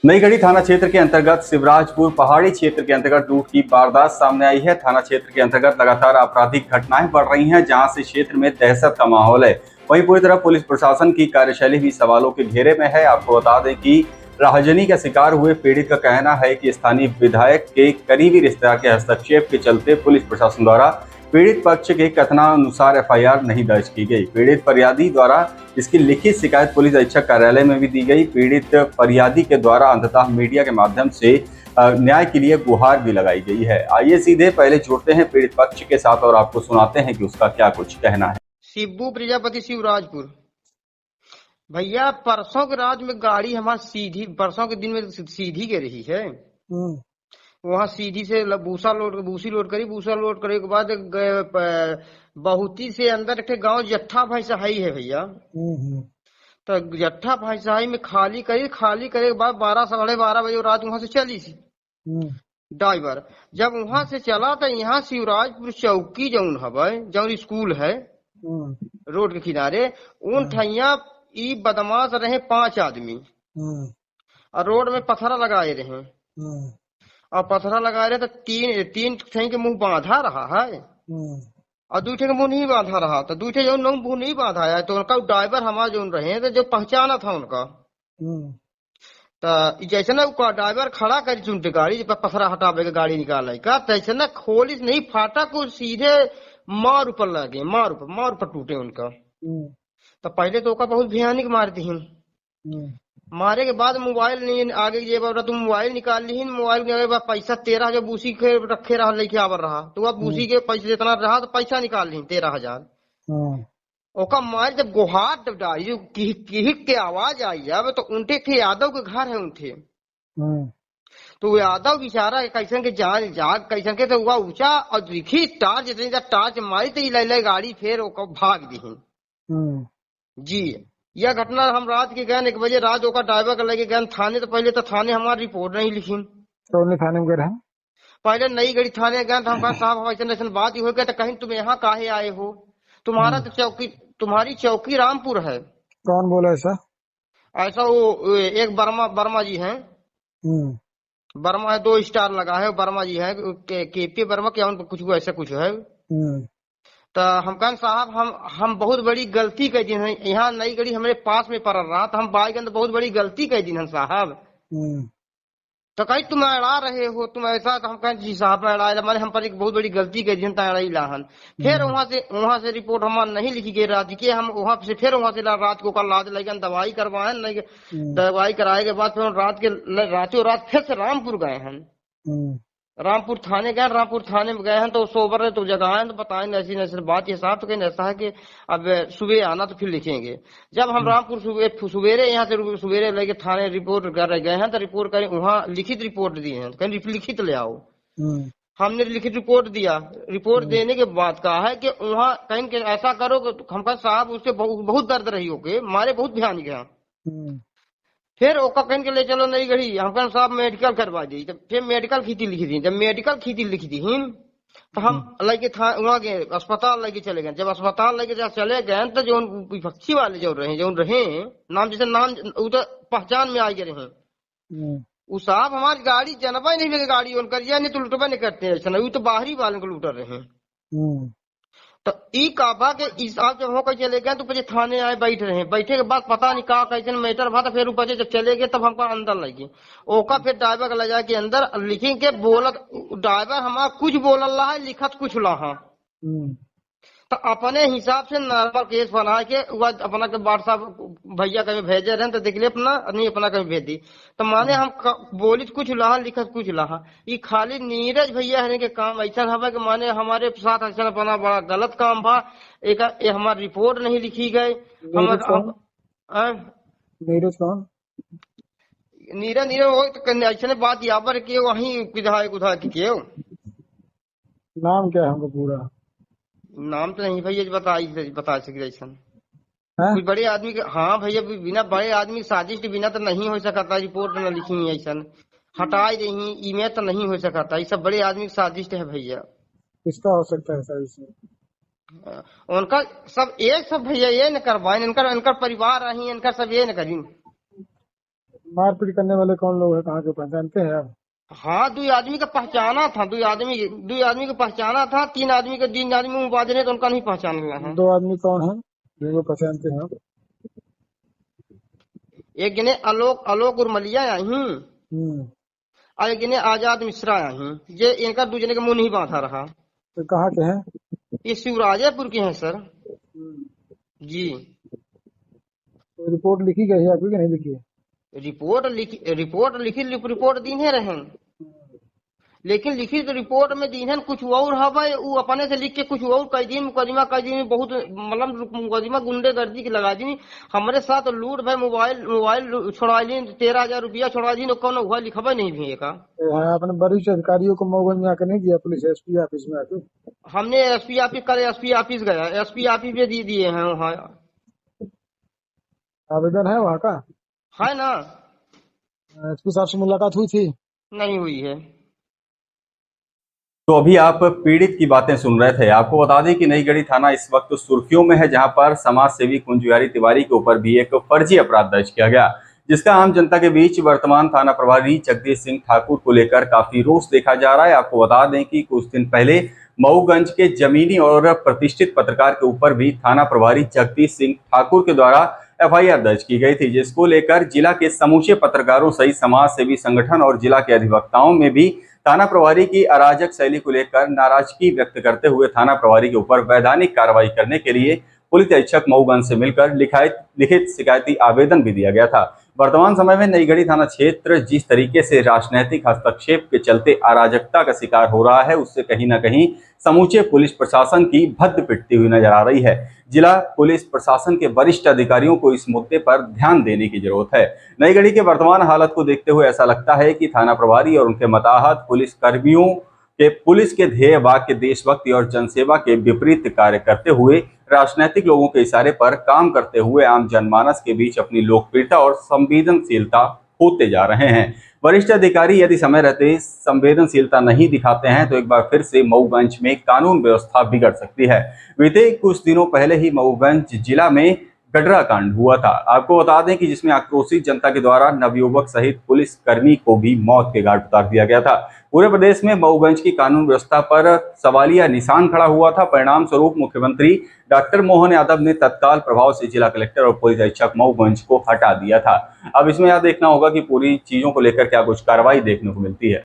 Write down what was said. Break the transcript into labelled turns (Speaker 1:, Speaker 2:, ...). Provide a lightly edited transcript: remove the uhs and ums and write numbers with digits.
Speaker 1: नईगढ़ी थाना क्षेत्र के अंतर्गत शिवराजपुर पहाड़ी क्षेत्र के अंतर्गत लूट की वारदात सामने आई है। थाना क्षेत्र के अंतर्गत लगातार आपराधिक घटनाएं बढ़ रही हैं, जहां से क्षेत्र में दहशत का माहौल है। वहीं पूरी तरह पुलिस प्रशासन की कार्यशैली भी सवालों के घेरे में है। आपको बता दें कि राहजनी का शिकार हुए पीड़ित का कहना है कि स्थानीय विधायक के करीबी रिश्तेदार के हस्तक्षेप के चलते पुलिस प्रशासन द्वारा पीड़ित पक्ष के कथनानुसार एफआईआर नहीं दर्ज की गई। पीड़ित फरियादी द्वारा इसकी लिखित शिकायत पुलिस अधीक्षक कार्यालय में भी दी गई। पीड़ित फरियादी के द्वारा अंततः मीडिया के माध्यम से न्याय के लिए गुहार भी लगाई गई है। आइए सीधे पहले जुड़ते हैं पीड़ित पक्ष के साथ और आपको सुनाते हैं कि उसका क्या कुछ कहना है।
Speaker 2: शिबू प्रजापति शिवराजपुर भैया, परसों के रात में गाड़ी हमारी सीधी, परसों के दिन में सीधी के रही है। वहाँ सीधी से बूसी लोड करी। बूसा लोड करे के बाद बहुती से अंदर एक गांव जट्ठा भैंसहाई है भैया। तो जट्ठा भैंसहाई में खाली करे के बाद 12 बजे रात वहां से चली थी ड्राइवर। जब वहां से चला तो यहाँ शिवराजपुर चौकी जौन हवे, जौन स्कूल है रोड के किनारे, उन ठैया ई बदमाश रहे 5 आदमी और रोड में पत्थरा लगाए रहे। और पत्थरा लगाए रहे तो तीन ठे के मुंह बांधा रहा है और 2 ठे के मुंह नहीं बांधा रहा। तो 2 ठे जो मुंह नहीं बांधा है तो उनका ड्राइवर हमारा जो रहे तो जो पहचाना था उनका, तो जैसे ना ड्राइवर खड़ा करी चुनते गाड़ी पत्थरा हटावे के गाड़ी निकाले का, तैसे ना खोलिस नहीं फाटा को सीधे मार ऊपर लगे, मार ऊपर टूटे उनका। तो पहले तो ओका बहुत भयानक मार दी। मारे के बाद मोबाइल नहीं आगे ये तुम मोबाइल निकाल ली। मोबाइल के बाद पैसा 13 जो बूसी के रखे रहा लेके आवर रहा, तो वह बूसी के पैसे जितना रहा तो पैसा निकाल ली 13,000। ओका मार जब गुहार डाली जो किहिक के आवाज आई अब तो उनके के यादव के घर है उनके। तो यादव बेचारा कैसन के जाग कैसन के तो हुआ ऊंचा और दिखी टार्च, जितनी टार्च मारी तो ले गाड़ी फिर भाग दी जी। यह घटना हम रात के गए 1 बजे रात ओका ड्राइवर के लेके गए थाने। तो पहले तो थाने हमारी रिपोर्ट नहीं लिखी।
Speaker 3: तो थाने में गए
Speaker 2: पहले नईगढ़ी थाने गए तो हम कहा साहब ऐसा बात ही हो गया। तो कहीं तुम यहाँ काहे आए हो? तुम्हारा तो तुम्हारी चौकी रामपुर है।
Speaker 3: कौन बोला ऐसा?
Speaker 2: ऐसा वो एक वर्मा जी है। वर्मा है, 2 स्टार लगा है वर्मा जी है, केपी वर्मा क्या उनको कुछ ऐसा कुछ है। तो हम कहा साहब हम बहुत बड़ी गलती कर दी है। यहाँ नईगढ़ी हमारे पास में पड़ रहा तो हम बाईगंज बहुत बड़ी गलती कर दी है साहब। तो कहीं तुम अड़ा रहे हो, तुम ऐसा। तो हम कहें जी साहब अड़ा मैंने हम पर एक बहुत बड़ी गलती कर दी अड़ाई लाहन। फिर वहां से रिपोर्ट हमारा नहीं लिखी गई रात की। हम वहां से फिर वहां से रात को कल रात लगे दवाई करवाए। दवाई कराए के बाद फिर रातों रात फिर से रामपुर गए हैं। रामपुर थाने गए, रामपुर थाने में गए हैं तो सोबर है तो जगह है तो बताए ऐसी ऐसी बात ये साहब। तो कहीं ऐसा है कि अब सुबह आना तो फिर लिखेंगे। जब हम रामपुर सुबेरे यहाँ से सुबेरे लेके थाने रिपोर्ट कर गए हैं तो रिपोर्ट करें वहाँ लिखित रिपोर्ट दी है। कहीं लिखित ले आओ। हमने लिखित रिपोर्ट दिया। रिपोर्ट देने के बाद कहा है कि वहाँ कहीं ऐसा करो। हम कहा साहब उसके बहुत दर्द रही होके मारे बहुत ध्यान गया। फिर ओका कहीं के ले चलो नईगढ़ी। हम कहा साहब मेडिकल करवा दी। जब फिर मेडिकल खींची लिखी थी। जब मेडिकल खींची लिखी थी तो हम लेके था वहाँ गए अस्पताल लेके चले गए। जब अस्पताल लेके चले गए तो जो विपक्षी वाले जो रहे नाम जैसे नाम वो तो पहचान में आ गए रहे। वो साहब हमारी गाड़ी जनबा ही नहीं लगे, गाड़ी उन करिया नहीं तो लुटबा नहीं करते ऐसा। वो तो बाहरी वाले को लूट रहे। तो ई काबा के हिसाब से होकर चले गए। तो फिर थाने आए बैठे के बाद पता नहीं कहा कैसे मैटर भा। फिर ऊपर जब चले गए तब हमको अंदर लगे। ओका फिर ड्राइवर को ले जाके अंदर लिखेंगे बोलत ड्राइवर हमारा कुछ बोल रहा है, लिखत कुछ रहा। तो अपने हिसाब से नॉर्मल केस बना के अपना के व्हाट्सएप भैया कभी भेजे रहे तो देख ले अपना नहीं अपना कभी भेज दी। तो माने हम बोली कुछ लहा लिखत कुछ लहा। ये खाली नीरज भैया है के काम ऐसा हवा कि माने हमारे साथ ऐसा बना बड़ा गलत काम भा। एक हमारी रिपोर्ट नहीं लिखी गई।
Speaker 3: नीरज कौन?
Speaker 2: नीरज ऐसा बात यहाँ पर के वही विधायक के
Speaker 3: नाम क्या है हमको पूरा?
Speaker 2: नाम तो नहीं भैया बता सके ऐसा कुछ बड़े आदमी के। हाँ भैया बिना बड़े आदमी साजिश के बिना तो नहीं हो सकता। रिपोर्ट न लिखी ऐसा हटाई रही ईमेल तो नहीं हो सकता। ये सब बड़े आदमी की साजिश है भैया।
Speaker 3: किसका हो सकता है ऐसा?
Speaker 2: उनका सब एक सब भैया ये न करवाए। इनका परिवार रही इनका सब ये न करी।
Speaker 3: मारपीट करने वाले कौन लोग हैं, कहाँ के पहचानते हैं आप?
Speaker 2: हाँ, दो आदमी का पहचाना था, दो आदमी को पहचाना था, तीन आदमी मुबादले तो उनका नहीं पहचान रहा है।
Speaker 3: 2 आदमी कौन है जिनको पहचानते हैं आप?
Speaker 2: एक गिने आलोक उर्मलिया आई, और एक गिने आजाद मिश्रा आई। ये इनका दूसरे का मुंह नहीं बांधा रहा।
Speaker 3: तो कहाँ के हैं?
Speaker 2: ये शिवराजपुर के हैं सर जी।
Speaker 3: तो रिपोर्ट लिखी गई है आपकी कि नहीं लिखी है?
Speaker 2: रिपोर्ट दी है रहें, लेकिन लिखी तो रिपोर्ट में दी है कुछ और हवा। वो अपने से लिख के कुछ और कई दिन मुकदमा बहुत मतलब मुकदमा गुंडेगर्दी की लगा दी। हमारे साथ लूट भाई मोबाइल छोड़ा दी, 13,000 रुपया छोड़ा दी। कौन हुआ लिखा नहीं भी का।
Speaker 3: हाँ, अपने वरिष्ठ अधिकारियों को मऊगंज में आकर नहीं दिया, पुलिस एसपी ऑफिस में आके?
Speaker 2: हमने एसपी ऑफिस गया, एसपी ऑफिस में दिए हैं वहाँ।
Speaker 3: आवेदन है वहाँ का?
Speaker 2: है ना?
Speaker 3: एसपी साहब से मुलाकात हुई थी?
Speaker 2: नहीं हुई है।
Speaker 1: तो अभी आप पीड़ित की बातें सुन रहे थे। आपको बता दें कि नईगढ़ी थाना इस वक्त सुर्खियों में है, जहां पर समाज सेवी कुंज बिहारी तिवारी के ऊपर भी एक फर्जी अपराध दर्ज किया गया, जिसका आम जनता के बीच वर्तमान थाना प्रभारी जगदीश सिंह ठाकुर को लेकर काफी रोष देखा जा रहा है। आपको बता दें कि कुछ दिन पहले मऊगंज के जमीनी और प्रतिष्ठित पत्रकार के ऊपर भी थाना प्रभारी जगदीश सिंह ठाकुर के द्वारा एफआईआर दर्ज की गई थी, जिसको लेकर जिला के समूचे पत्रकारों सहित समाज सेवी संगठन और जिला के अधिवक्ताओं में भी थाना प्रभारी की अराजक शैली को लेकर नाराजगी व्यक्त करते हुए थाना प्रभारी के ऊपर वैधानिक कार्रवाई करने के लिए पुलिस अधीक्षक मऊगंज से मिलकर लिखित शिकायती आवेदन भी दिया गया था। वर्तमान समय में नईगढ़ी थाना क्षेत्र जिस तरीके से राजनीतिक हस्तक्षेप के चलते अराजकता का शिकार हो रहा है, उससे कहीं ना कहीं समूचे पुलिस प्रशासन की भद्द पिटती हुई नजर आ रही है। जिला पुलिस प्रशासन के वरिष्ठ अधिकारियों को इस मुद्दे पर ध्यान देने की जरूरत है। नईगढ़ी के वर्तमान हालत को देखते हुए ऐसा लगता है कि थाना प्रभारी और उनके मताहत पुलिस कर्मियों के पुलिस के ध्येय वाक्य देशभक्ति और जनसेवा के विपरीत कार्य करते हुए राजनीतिक लोगों के इशारे पर काम करते हुए आम जनमानस के बीच अपनी लोकप्रियता और संवेदनशीलता होते जा रहे हैं। वरिष्ठ अधिकारी यदि समय रहते संवेदनशीलता नहीं दिखाते हैं तो एक बार फिर से मऊगंज में कानून व्यवस्था बिगड़ सकती है। बीते कुछ दिनों पहले ही मऊगंज जिला में गडरा कांड हुआ था। आपको बता दें कि जिसमें आक्रोशित जनता के द्वारा नवयुवक सहित पुलिस कर्मी को भी मौत के घाट उतार दिया गया था। पूरे प्रदेश में मऊगंज की कानून व्यवस्था पर सवालिया निशान खड़ा हुआ था। परिणाम स्वरूप मुख्यमंत्री डॉक्टर मोहन यादव ने तत्काल प्रभाव से जिला कलेक्टर और पुलिस अधीक्षक मऊगंज को हटा दिया था। अब इसमें यह देखना होगा कि पूरी चीजों को लेकर क्या कुछ कार्रवाई देखने को मिलती है।